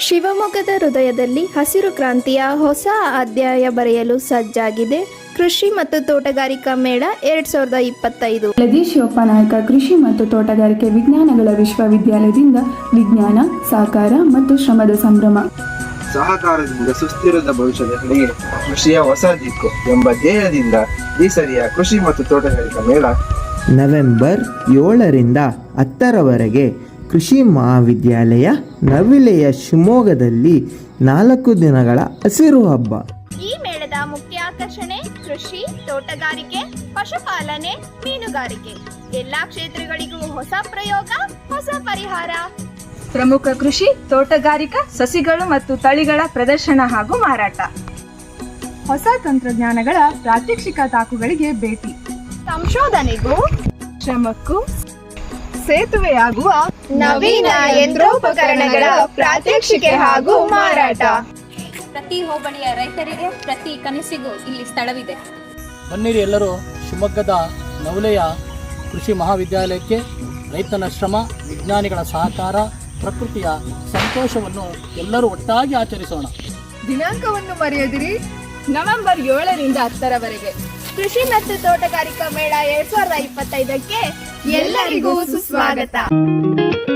ಶಿವಮೊಗ್ಗದ ಹೃದಯದಲ್ಲಿ ಹಸಿರು ಕ್ರಾಂತಿಯ ಹೊಸ ಅಧ್ಯಾಯ ಬರೆಯಲು ಸಜ್ಜಾಗಿದೆ ಕೃಷಿ ಮತ್ತು ತೋಟಗಾರಿಕಾ ಮೇಳ 2025. ಯಲದಿ ಶಿವಪ್ಪ ನಾಯಕ ಕೃಷಿ ಮತ್ತು ತೋಟಗಾರಿಕೆ ವಿಜ್ಞಾನಗಳ ವಿಶ್ವವಿದ್ಯಾಲಯದಿಂದ ವಿಜ್ಞಾನ, ಸಹಕಾರ ಮತ್ತು ಶ್ರಮದ ಸಂಭ್ರಮ. ಸಹಕಾರದಿಂದ ಸುಸ್ಥಿರದ ಭವಿಷ್ಯದ ಕಡೆಗೆ ಕೃಷಿಯ ಹೊಸ ದಿಕ್ಕು ಎಂಬ ಧ್ಯೇಯದಿಂದ ಈ ಸರಿಯ ಕೃಷಿ ಮತ್ತು ತೋಟಗಾರಿಕಾ ಮೇಳ ನವೆಂಬರ್ 7ರಿಂದ 10ರವರೆಗೆ ಕೃಷಿ ಮಹಾವಿದ್ಯಾಲಯ ನವಿಲೆಯ ಶಿವಮೊಗ್ಗದಲ್ಲಿ 4 ದಿನಗಳ ಹಸಿರು ಹಬ್ಬ. ಈ ಮೇಳದ ಮುಖ್ಯ ಆಕರ್ಷಣೆ ಕೃಷಿ, ತೋಟಗಾರಿಕೆ, ಪಶುಪಾಲನೆ, ಮೀನುಗಾರಿಕೆ ಎಲ್ಲಾ ಕ್ಷೇತ್ರಗಳಿಗೂ ಹೊಸ ಪ್ರಯೋಗ, ಹೊಸ ಪರಿಹಾರ. ಪ್ರಮುಖ ಕೃಷಿ, ತೋಟಗಾರಿಕಾ ಸಸಿಗಳು ಮತ್ತು ತಳಿಗಳ ಪ್ರದರ್ಶನ ಹಾಗೂ ಮಾರಾಟ. ಹೊಸ ತಂತ್ರಜ್ಞಾನಗಳ ಪ್ರಾತ್ಯಕ್ಷಿಕ ತಾಕುಗಳಿಗೆ ಭೇಟಿ. ಸಂಶೋಧನೆಗೂ ಶ್ರಮಕ್ಕೂ ಸೇತುವೆಯಾಗುವ ನವೀನ ಯಂತ್ರೋಪಕರಣಗಳ ಪ್ರಾತ್ಯಕ್ಷಿಕೆ ಹಾಗೂ ಮಾರಾಟ. ಪ್ರತಿ ಹೋಬಳಿಯ ರೈತರಿಗೆ, ಪ್ರತಿ ಕನಸಿಗೂ ಇಲ್ಲಿ ಸ್ಥಳವಿದೆ. ಬನ್ನಿರಿ ಎಲ್ಲರೂ ಶಿವಮೊಗ್ಗದ ನವಲೆಯ ಕೃಷಿ ಮಹಾವಿದ್ಯಾಲಯಕ್ಕೆ. ರೈತನ ಶ್ರಮ, ವಿಜ್ಞಾನಿಗಳ ಸಹಕಾರ, ಪ್ರಕೃತಿಯ ಸಂತೋಷವನ್ನು ಎಲ್ಲರೂ ಒಟ್ಟಾಗಿ ಆಚರಿಸೋಣ. ದಿನಾಂಕವನ್ನು ಮರೆಯದಿರಿ. ನವೆಂಬರ್ 7ರಿಂದ 10ರವರೆಗೆ ಕೃಷಿ ಮತ್ತು ತೋಟಗಾರಿಕಾ ಮೇಳ 2025ಕ್ಕೆ ಎಲ್ಲರಿಗೂ ಸುಸ್ವಾಗತ.